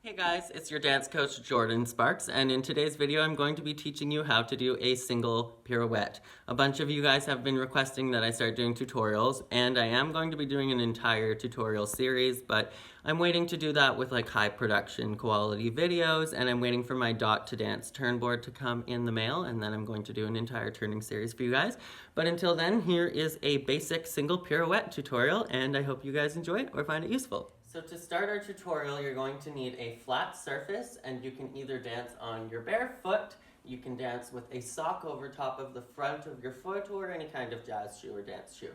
Hey guys, it's your dance coach Jordan Sparks, and in today's video I'm going to be teaching you how to do a single pirouette. A bunch of you guys have been requesting that I start doing tutorials, and I am going to be doing an entire tutorial series, but I'm waiting to do that with like high production quality videos, and I'm waiting for my Dot to Dance turn board to come in the mail, and then I'm going to do an entire turning series for you guys. But until then, here is a basic single pirouette tutorial, and I hope you guys enjoy it or find it useful. So to start our tutorial, you're going to need a flat surface, and you can either dance on your bare foot, you can dance with a sock over top of the front of your foot, or any kind of jazz shoe or dance shoe.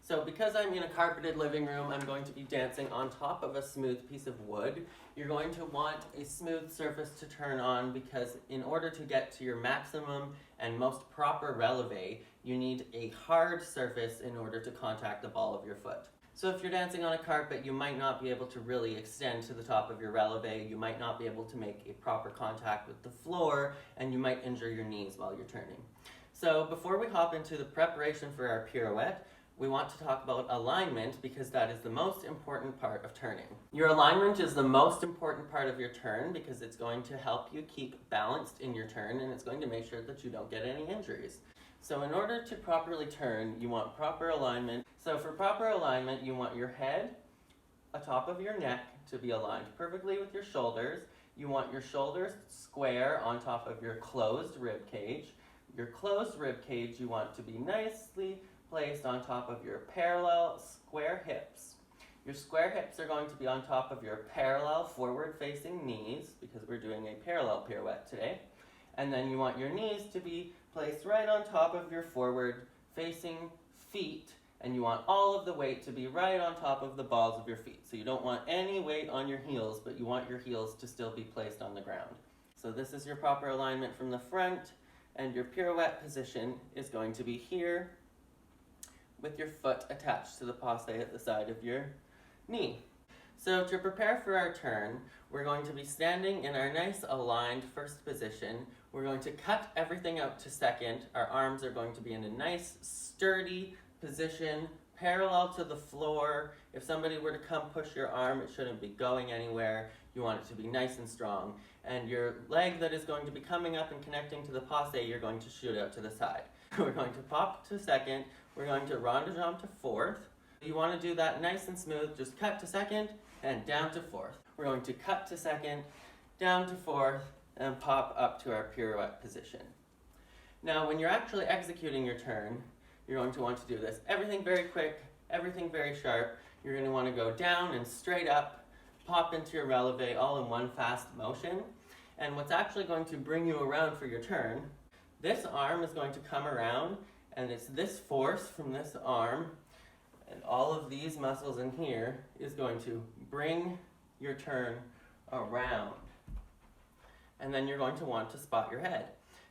So because I'm in a carpeted living room, I'm going to be dancing on top of a smooth piece of wood. You're going to want a smooth surface to turn on because in order to get to your maximum and most proper releve, you need a hard surface in order to contact the ball of your foot. So if you're dancing on a carpet, you might not be able to really extend to the top of your releve, you might not be able to make a proper contact with the floor, and you might injure your knees while you're turning. So before we hop into the preparation for our pirouette, we want to talk about alignment because that is the most important part of turning. Your alignment is the most important part of your turn because it's going to help you keep balanced in your turn, and it's going to make sure that you don't get any injuries. So in order to properly turn, you want proper alignment. So for proper alignment, you want your head atop of your neck to be aligned perfectly with your shoulders. You want your shoulders square on top of your closed rib cage. Your closed rib cage you want to be nicely placed on top of your parallel square hips. Your square hips are going to be on top of your parallel forward-facing knees because we're doing a parallel pirouette today. And then you want your knees to be placed right on top of your forward-facing feet, and you want all of the weight to be right on top of the balls of your feet. So you don't want any weight on your heels, but you want your heels to still be placed on the ground. So this is your proper alignment from the front, and your pirouette position is going to be here with your foot attached to the passe at the side of your knee. So to prepare for our turn, we're going to be standing in our nice aligned first position. We're going to cut everything out to second. Our arms are going to be in a nice sturdy position, parallel to the floor. If somebody were to come push your arm, it shouldn't be going anywhere. You want it to be nice and strong. And your leg that is going to be coming up and connecting to the passe, you're going to shoot out to the side. We're going to pop to second. We're going to rond de jambe to fourth. You want to do that nice and smooth. Just cut to second and down to fourth. We're going to cut to second, down to fourth, and pop up to our pirouette position. Now, when you're actually executing your turn, you're going to want to do this. Everything very quick, everything very sharp. You're going to want to go down and straight up, pop into your releve all in one fast motion. And what's actually going to bring you around for your turn, this arm is going to come around, and it's this force from this arm and all of these muscles in here is going to bring your turn around. And then you're going to want to spot your head.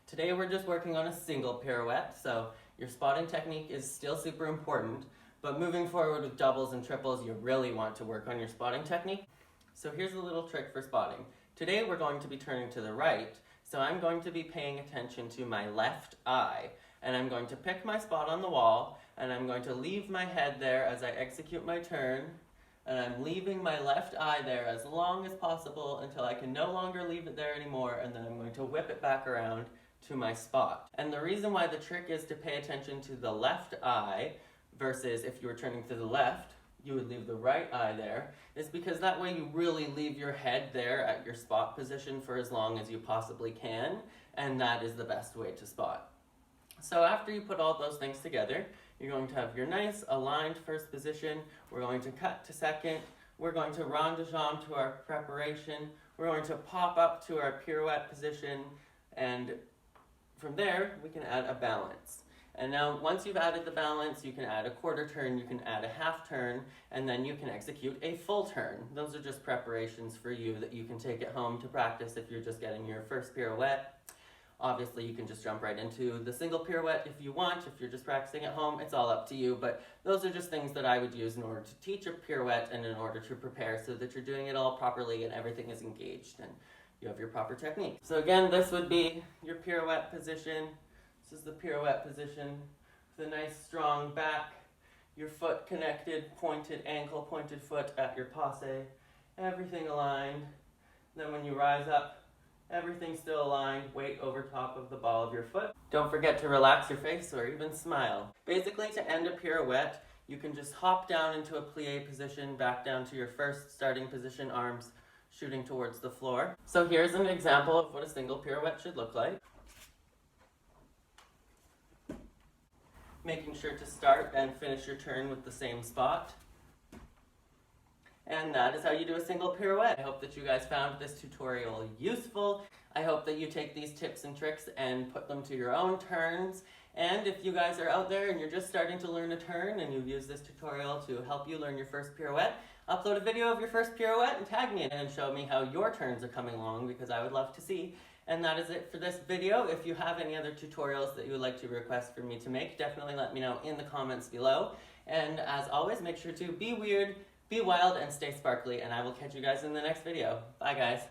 Today we're just working on a single pirouette, so your spotting technique is still super important, but moving forward with doubles and triples, you really want to work on your spotting technique. So here's a little trick for spotting. Today we're going to be turning to the right, so I'm going to be paying attention to my left eye, and I'm going to pick my spot on the wall, and I'm going to leave my head there as I execute my turn, and I'm leaving my left eye there as long as possible until I can no longer leave it there anymore, and then I'm going to whip it back around to my spot. And the reason why the trick is to pay attention to the left eye versus if you were turning to the left, you would leave the right eye there, is because that way you really leave your head there at your spot position for as long as you possibly can, and that is the best way to spot. So after you put all those things together, you're going to have your nice aligned first position. We're going to cut to second. We're going to rond de jambe to our preparation. We're going to pop up to our pirouette position, and from there we can add a balance. And now once you've added the balance, you can add a quarter turn, you can add a half turn, and then you can execute a full turn. Those are just preparations for you that you can take at home to practice if you're just getting your first pirouette. Obviously, you can just jump right into the single pirouette if you want. If you're just practicing at home, it's all up to you. But those are just things that I would use in order to teach a pirouette and in order to prepare so that you're doing it all properly and everything is engaged and you have your proper technique. So again, this would be your pirouette position. This is the pirouette position with a nice strong back, your foot connected, pointed ankle, pointed foot at your passe, everything aligned. Then when you rise up, everything's still aligned, weight over top of the ball of your foot. Don't forget to relax your face or even smile. Basically, to end a pirouette, you can just hop down into a plie position, back down to your first starting position, arms shooting towards the floor. So here's an example of what a single pirouette should look like. Making sure to start and finish your turn with the same spot. And that is how you do a single pirouette. I hope that you guys found this tutorial useful. I hope that you take these tips and tricks and put them to your own turns. And if you guys are out there and you're just starting to learn a turn and you've used this tutorial to help you learn your first pirouette, upload a video of your first pirouette and tag me and show me how your turns are coming along, because I would love to see. And that is it for this video. If you have any other tutorials that you would like to request for me to make, definitely let me know in the comments below. And as always, make sure to be weird, be wild, and stay sparkly, and I will catch you guys in the next video. Bye, guys.